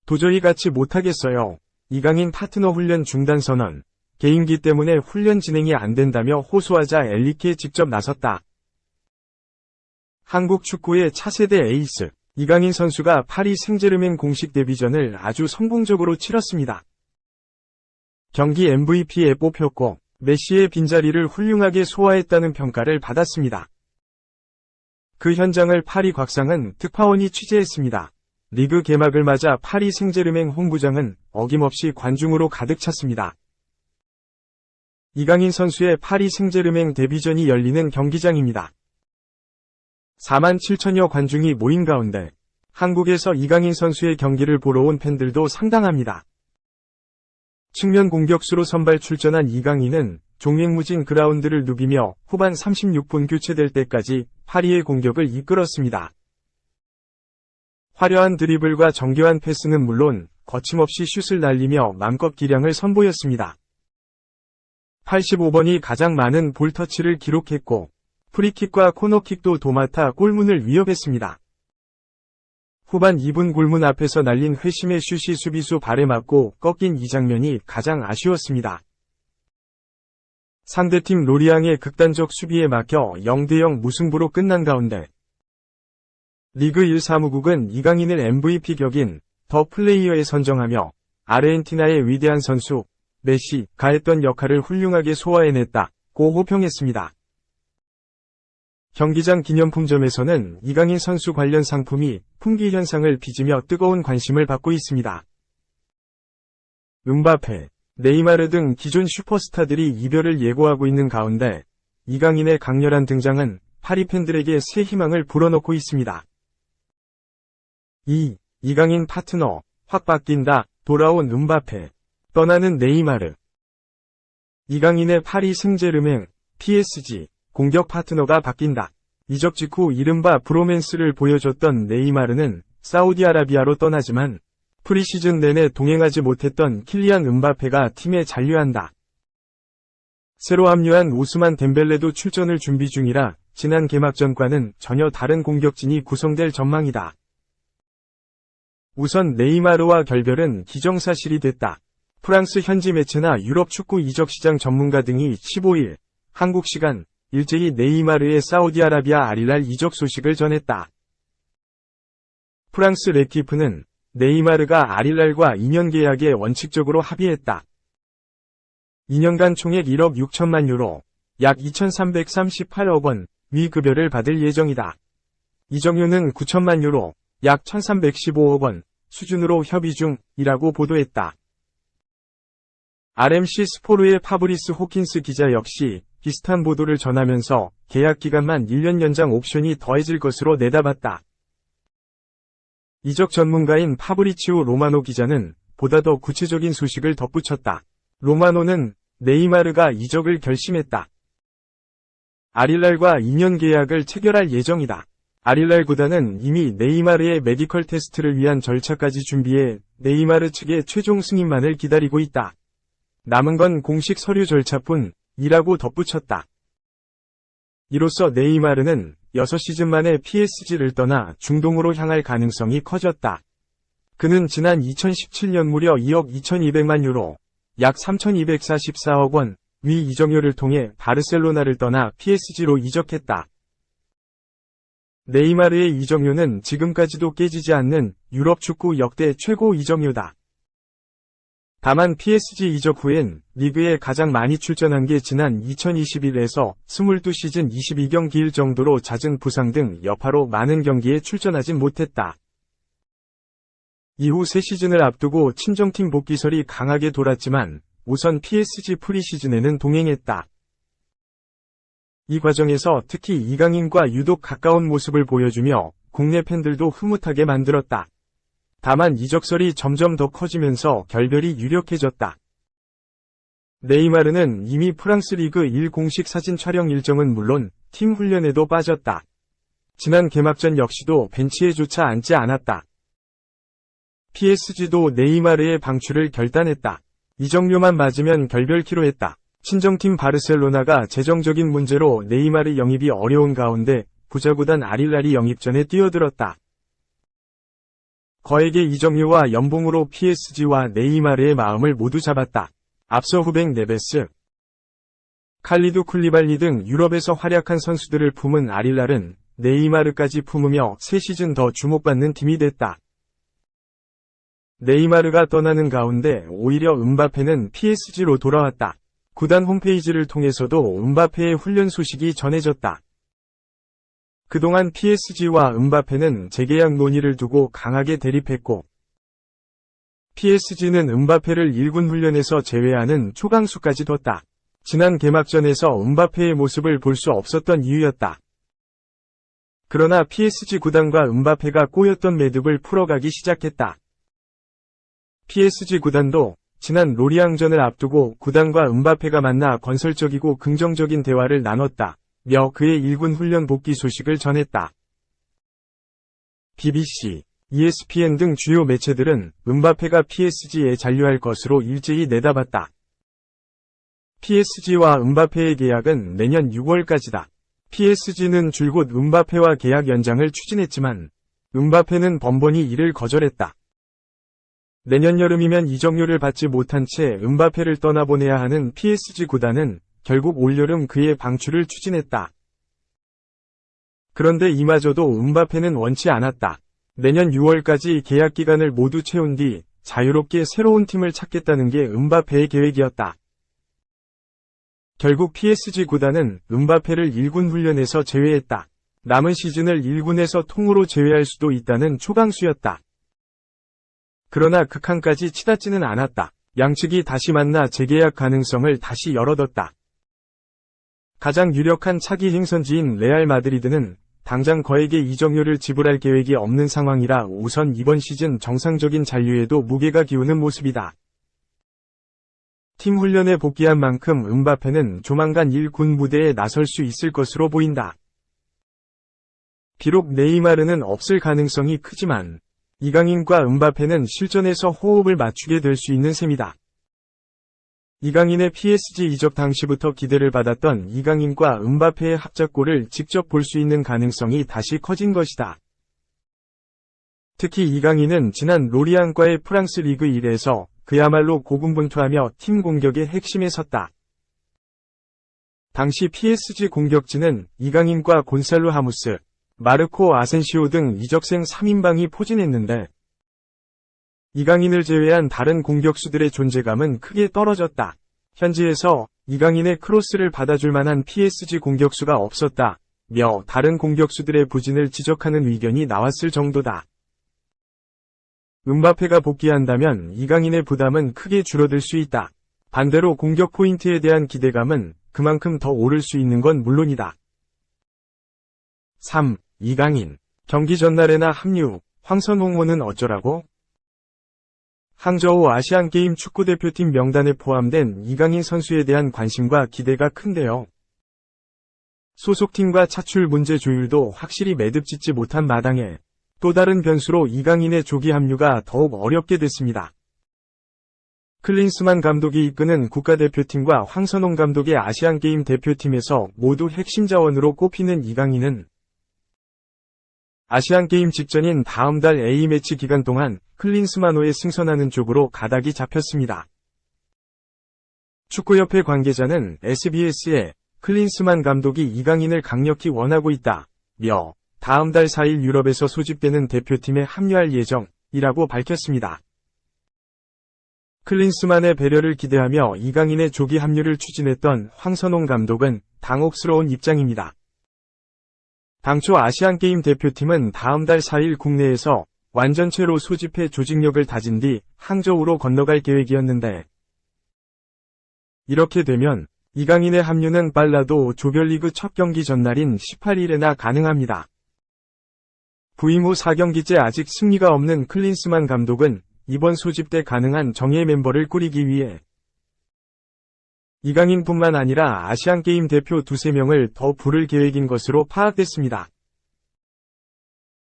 도저히 같이 못하겠어요. 이강인 파트너 훈련 중단 선언. 개인기 때문에 훈련 진행이 안 된다며 호소하자 엘리케 직접 나섰다. 한국 축구의 차세대 에이스 이강인 선수가 파리 생제르맹 공식 데뷔전을 아주 성공적으로 치렀습니다. 경기 MVP에 뽑혔고 메시의 빈자리를 훌륭하게 소화했다는 평가를 받았습니다. 그 현장을 파리 곽상은 특파원이 취재했습니다. 리그 개막을 맞아 파리 생제르맹 홈구장은 어김없이 관중으로 가득 찼습니다. 이강인 선수의 파리 생제르맹 데뷔전이 열리는 경기장입니다. 4만 7천여 관중이 모인 가운데 한국에서 이강인 선수의 경기를 보러 온 팬들도 상당합니다. 측면 공격수로 선발 출전한 이강인은 종횡무진 그라운드를 누비며 후반 36분 교체될 때까지 파리의 공격을 이끌었습니다. 화려한 드리블과 정교한 패스는 물론 거침없이 슛을 날리며 맘껏 기량을 선보였습니다. 85번이 가장 많은 볼터치를 기록했고 프리킥과 코너킥도 도맡아 골문을 위협했습니다. 후반 2분 골문 앞에서 날린 회심의 슛이 수비수 발에 맞고 꺾인 이 장면이 가장 아쉬웠습니다. 상대팀 로리앙의 극단적 수비에 막혀 0대0 무승부로 끝난 가운데 리그 1 사무국은 이강인을 MVP 격인 더 플레이어에 선정하며 아르헨티나의 위대한 선수 메시가 했던 역할을 훌륭하게 소화해냈다고 호평했습니다. 경기장 기념품점에서는 이강인 선수 관련 상품이 품귀 현상을 빚으며 뜨거운 관심을 받고 있습니다. 음바페, 네이마르 등 기존 슈퍼스타들이 이별을 예고하고 있는 가운데 이강인의 강렬한 등장은 파리 팬들에게 새 희망을 불어넣고 있습니다. 이강인 파트너, 확 바뀐다, 돌아온 음바페, 떠나는 네이마르. 이강인의 파리 생제르맹, PSG, 공격 파트너가 바뀐다. 이적 직후 이른바 브로맨스를 보여줬던 네이마르는 사우디아라비아로 떠나지만 프리시즌 내내 동행하지 못했던 킬리안 음바페가 팀에 잔류한다. 새로 합류한 오스만 덴벨레도 출전을 준비 중이라 지난 개막전과는 전혀 다른 공격진이 구성될 전망이다. 우선 네이마르와 결별은 기정사실이 됐다. 프랑스 현지 매체나 유럽 축구 이적시장 전문가 등이 15일 한국 시간 일제히 네이마르의 사우디아라비아 알힐랄 이적 소식을 전했다. 프랑스 레키프는 네이마르가 알힐랄과 2년 계약에 원칙적으로 합의했다. 2년간 총액 1억 6천만 유로, 약 2,338억 원 위급여를 받을 예정이다. 이적료는 9천만 유로, 약 1,315억 원 수준으로 협의 중이라고 보도했다. RMC 스포르의 파브리스 호킨스 기자 역시 비슷한 보도를 전하면서 계약 기간만 1년 연장 옵션이 더해질 것으로 내다봤다. 이적 전문가인 파브리치오 로마노 기자는 보다 더 구체적인 소식을 덧붙였다. 로마노는 네이마르가 이적을 결심했다. 알힐랄과 2년 계약을 체결할 예정이다. 알힐랄 구단은 이미 네이마르의 메디컬 테스트를 위한 절차까지 준비해 네이마르 측의 최종 승인만을 기다리고 있다. 남은 건 공식 서류 절차뿐이라고 덧붙였다. 이로써 네이마르는 6시즌 만에 PSG를 떠나 중동으로 향할 가능성이 커졌다. 그는 지난 2017년 무려 2억 2200만 유로, 약 3244억 원 위 이적료를 통해 바르셀로나를 떠나 PSG로 이적했다. 네이마르의 이적료는 지금까지도 깨지지 않는 유럽 축구 역대 최고 이적료다. 다만 PSG 이적 후엔 리그에 가장 많이 출전한 게 지난 2021에서 22시즌 22경기일 정도로 잦은 부상 등 여파로 많은 경기에 출전하진 못했다. 이후 새 시즌을 앞두고 친정팀 복귀설이 강하게 돌았지만 우선 PSG 프리시즌에는 동행했다. 이 과정에서 특히 이강인과 유독 가까운 모습을 보여주며 국내 팬들도 흐뭇하게 만들었다. 다만 이적설이 점점 더 커지면서 결별이 유력해졌다. 네이마르는 이미 프랑스 리그 1 공식 사진 촬영 일정은 물론 팀 훈련에도 빠졌다. 지난 개막전 역시도 벤치에조차 앉지 않았다. PSG도 네이마르의 방출을 결단했다. 이적료만 맞으면 결별키로 했다. 친정팀 바르셀로나가 재정적인 문제로 네이마르 영입이 어려운 가운데 부자구단 아릴랄이 영입전에 뛰어들었다. 거액의 이적료와 연봉으로 PSG와 네이마르의 마음을 모두 잡았다. 앞서 후백 네베스, 칼리두 쿨리발리 등 유럽에서 활약한 선수들을 품은 아릴랄은 네이마르까지 품으며 새 시즌 더 주목받는 팀이 됐다. 네이마르가 떠나는 가운데 오히려 음바페는 PSG로 돌아왔다. 구단 홈페이지를 통해서도 음바페의 훈련 소식이 전해졌다. 그동안 PSG와 음바페는 재계약 논의를 두고 강하게 대립했고, PSG는 음바페를 1군 훈련에서 제외하는 초강수까지 뒀다. 지난 개막전에서 음바페의 모습을 볼 수 없었던 이유였다. 그러나 PSG 구단과 음바페가 꼬였던 매듭을 풀어가기 시작했다. PSG 구단도 지난 로리앙전을 앞두고 구단과 음바페가 만나 건설적이고 긍정적인 대화를 나눴다. 며 그의 1군 훈련 복귀 소식을 전했다. BBC, ESPN 등 주요 매체들은 음바페가 PSG에 잔류할 것으로 일제히 내다봤다. PSG와 음바페의 계약은 내년 6월까지다. PSG는 줄곧 음바페와 계약 연장을 추진했지만 음바페는 번번이 이를 거절했다. 내년 여름이면 이적료를 받지 못한 채 음바페를 떠나보내야 하는 PSG 구단은 결국 올여름 그의 방출을 추진했다. 그런데 이마저도 음바페는 원치 않았다. 내년 6월까지 계약 기간을 모두 채운 뒤 자유롭게 새로운 팀을 찾겠다는 게 음바페의 계획이었다. 결국 PSG 구단은 음바페를 1군 훈련에서 제외했다. 남은 시즌을 1군에서 통으로 제외할 수도 있다는 초강수였다. 그러나 극한까지 치닫지는 않았다. 양측이 다시 만나 재계약 가능성을 다시 열어뒀다. 가장 유력한 차기 행선지인 레알 마드리드는 당장 거액의 이적료를 지불할 계획이 없는 상황이라 우선 이번 시즌 정상적인 잔류에도 무게가 기우는 모습이다. 팀 훈련에 복귀한 만큼 음바페는 조만간 1군 무대에 나설 수 있을 것으로 보인다. 비록 네이마르는 없을 가능성이 크지만 이강인과 음바페는 실전에서 호흡을 맞추게 될 수 있는 셈이다. 이강인의 PSG 이적 당시부터 기대를 받았던 이강인과 음바페의 합작골을 직접 볼 수 있는 가능성이 다시 커진 것이다. 특히 이강인은 지난 로리앙과의 프랑스 리그 1에서 그야말로 고군분투하며 팀 공격의 핵심에 섰다. 당시 PSG 공격진은 이강인과 곤살로 하무스, 마르코 아센시오 등 이적생 3인방이 포진했는데 이강인을 제외한 다른 공격수들의 존재감은 크게 떨어졌다. 현지에서 이강인의 크로스를 받아줄 만한 PSG 공격수가 없었다. 며 다른 공격수들의 부진을 지적하는 의견이 나왔을 정도다. 음바페가 복귀한다면 이강인의 부담은 크게 줄어들 수 있다. 반대로 공격 포인트에 대한 기대감은 그만큼 더 오를 수 있는 건 물론이다. 3. 이강인. 경기 전날에나 합류. 황선홍호는 어쩌라고? 항저우 아시안게임 축구대표팀 명단에 포함된 이강인 선수에 대한 관심과 기대가 큰데요. 소속팀과 차출 문제 조율도 확실히 매듭짓지 못한 마당에 또 다른 변수로 이강인의 조기 합류가 더욱 어렵게 됐습니다. 클린스만 감독이 이끄는 국가대표팀과 황선홍 감독의 아시안게임 대표팀에서 모두 핵심 자원으로 꼽히는 이강인은 아시안게임 직전인 다음 달 A매치 기간 동안 클린스만호에 승선하는 쪽으로 가닥이 잡혔습니다. 축구협회 관계자는 SBS에 클린스만 감독이 이강인을 강력히 원하고 있다. 며 다음 달 4일 유럽에서 소집되는 대표팀에 합류할 예정이라고 밝혔습니다. 클린스만의 배려를 기대하며 이강인의 조기 합류를 추진했던 황선홍 감독은 당혹스러운 입장입니다. 당초 아시안게임 대표팀은 다음 달 4일 국내에서 완전체로 소집해 조직력을 다진 뒤 항저우로 건너갈 계획이었는데 이렇게 되면 이강인의 합류는 빨라도 조별리그 첫 경기 전날인 18일에나 가능합니다. 부임 후 4경기째 아직 승리가 없는 클린스만 감독은 이번 소집 때 가능한 정예 멤버를 꾸리기 위해 이강인뿐만 아니라 아시안게임 대표 두세 명을 더 부를 계획인 것으로 파악됐습니다.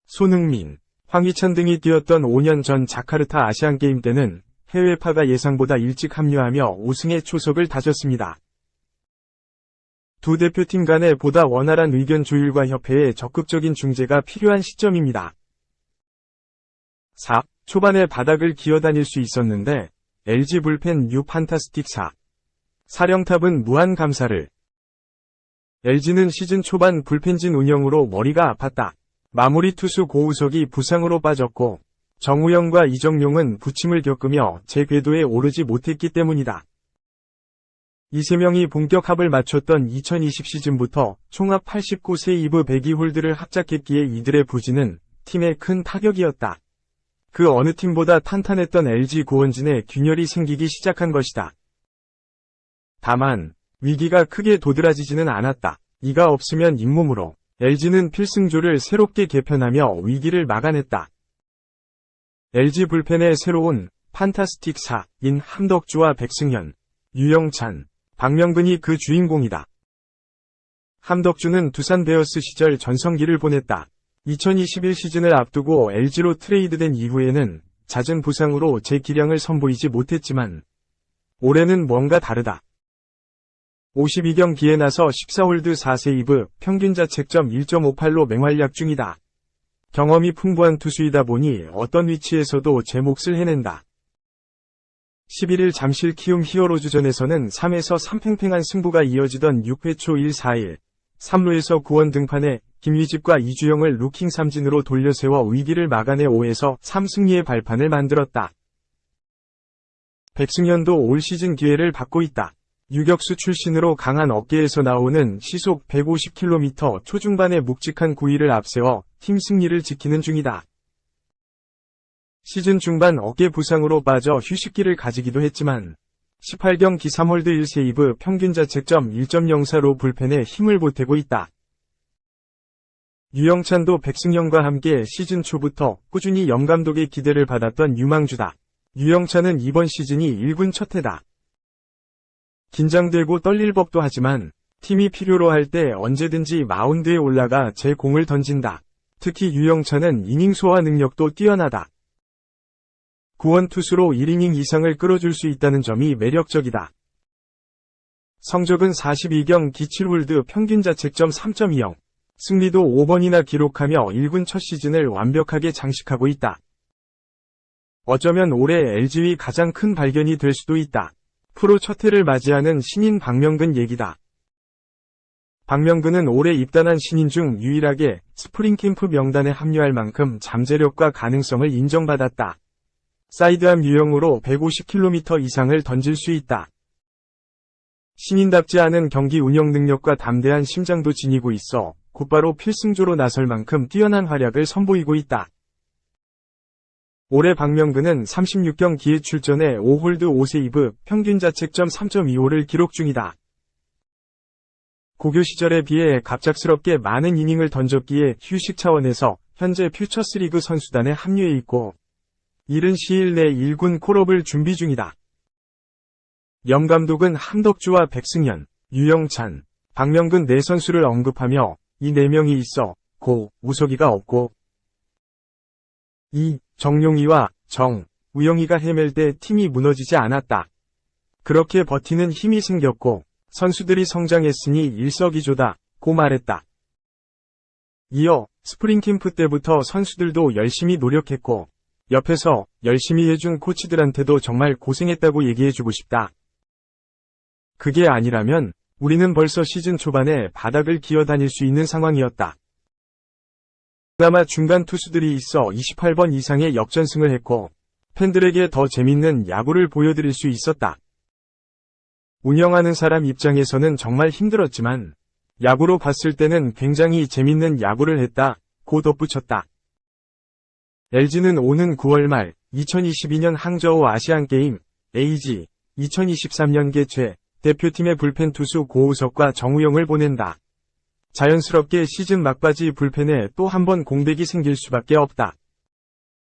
손흥민, 황희찬 등이 뛰었던 5년 전 자카르타 아시안게임 때는 해외파가 예상보다 일찍 합류하며 우승의 초석을 다졌습니다. 두 대표팀 간의 보다 원활한 의견 조율과 협회의 적극적인 중재가 필요한 시점입니다. 4. 초반에 바닥을 기어다닐 수 있었는데 LG 불펜 뉴 판타스틱 4. 사령탑은 무한 감사를. LG는 시즌 초반 불펜진 운영으로 머리가 아팠다. 마무리 투수 고우석이 부상으로 빠졌고 정우영과 이정용은 부침을 겪으며 제궤도에 오르지 못했기 때문이다. 이 세 명이 본격 합을 맞췄던 2020 시즌부터 총합 89세이브 102홀드를 합작했기에 이들의 부진은 팀에 큰 타격이었다. 그 어느 팀보다 탄탄했던 LG 고원진에 균열이 생기기 시작한 것이다. 다만 위기가 크게 도드라지지는 않았다. 이가 없으면 잇몸으로 LG는 필승조를 새롭게 개편하며 위기를 막아냈다. LG 불펜의 새로운 판타스틱 4인 함덕주와 백승현, 유영찬, 박명근이 그 주인공이다. 함덕주는 두산 베어스 시절 전성기를 보냈다. 2021 시즌을 앞두고 LG로 트레이드된 이후에는 잦은 부상으로 재기량을 선보이지 못했지만 올해는 뭔가 다르다. 52경기에 나서 14홀드 4세이브, 평균 자책점 1.58로 맹활약 중이다. 경험이 풍부한 투수이다 보니 어떤 위치에서도 제 몫을 해낸다. 11일 잠실 키움 히어로즈전에서는 3에서 3팽팽한 승부가 이어지던 6회 초 1-4일 3루에서 구원 등판에 김휘집과 이주영을 루킹 삼진으로 돌려세워 위기를 막아내 5에서 3승리의 발판을 만들었다. 백승현도 올 시즌 기회를 받고 있다. 유격수 출신으로 강한 어깨에서 나오는 시속 150km 초중반의 묵직한 구위를 앞세워 팀 승리를 지키는 중이다. 시즌 중반 어깨 부상으로 빠져 휴식기를 가지기도 했지만 18경기 3홀드 1세이브 평균 자책점 1.04로 불펜에 힘을 보태고 있다. 유영찬도 백승현과 함께 시즌 초부터 꾸준히 염감독의 기대를 받았던 유망주다. 유영찬은 이번 시즌이 1군 첫 해다. 긴장되고 떨릴 법도 하지만 팀이 필요로 할 때 언제든지 마운드에 올라가 제 공을 던진다. 특히 유영찬은 이닝 소화 능력도 뛰어나다. 구원 투수로 1이닝 이상을 끌어줄 수 있다는 점이 매력적이다. 성적은 42경기 7홀드 평균 자책점 3.20, 승리도 5번이나 기록하며 1군 첫 시즌을 완벽하게 장식하고 있다. 어쩌면 올해 LG의 가장 큰 발견이 될 수도 있다. 프로 첫 해를 맞이하는 신인 박명근 얘기다. 박명근은 올해 입단한 신인 중 유일하게 스프링캠프 명단에 합류할 만큼 잠재력과 가능성을 인정받았다. 사이드암 유형으로 150km 이상을 던질 수 있다. 신인답지 않은 경기 운영 능력과 담대한 심장도 지니고 있어 곧바로 필승조로 나설 만큼 뛰어난 활약을 선보이고 있다. 올해 박명근은 36경기에 출전해 5홀드 5세이브, 평균 자책점 3.25를 기록 중이다. 고교 시절에 비해 갑작스럽게 많은 이닝을 던졌기에 휴식 차원에서 현재 퓨처스리그 선수단에 합류해 있고 이른 시일 내 1군 콜업을 준비 중이다. 염감독은 함덕주와 백승현, 유영찬, 박명근 네 선수를 언급하며 이 네 명이 있어 우석이가 없고 정용이와 우영이가 헤맬 때 팀이 무너지지 않았다. 그렇게 버티는 힘이 생겼고 선수들이 성장했으니 일석이조다 고 말했다. 이어 스프링캠프 때부터 선수들도 열심히 노력했고 옆에서 열심히 해준 코치들한테도 정말 고생했다고 얘기해주고 싶다. 그게 아니라면 우리는 벌써 시즌 초반에 바닥을 기어다닐 수 있는 상황이었다. 그나마 중간 투수들이 있어 28번 이상의 역전승을 했고 팬들에게 더 재밌는 야구를 보여드릴 수 있었다. 운영하는 사람 입장에서는 정말 힘들었지만 야구로 봤을 때는 굉장히 재밌는 야구를 했다 고 덧붙였다. LG는 오는 9월 말 2022년 항저우 아시안게임 AG 2023년 개최 대표팀의 불펜 투수 고우석과 정우영을 보낸다. 자연스럽게 시즌 막바지 불펜에 또 한 번 공백이 생길 수밖에 없다.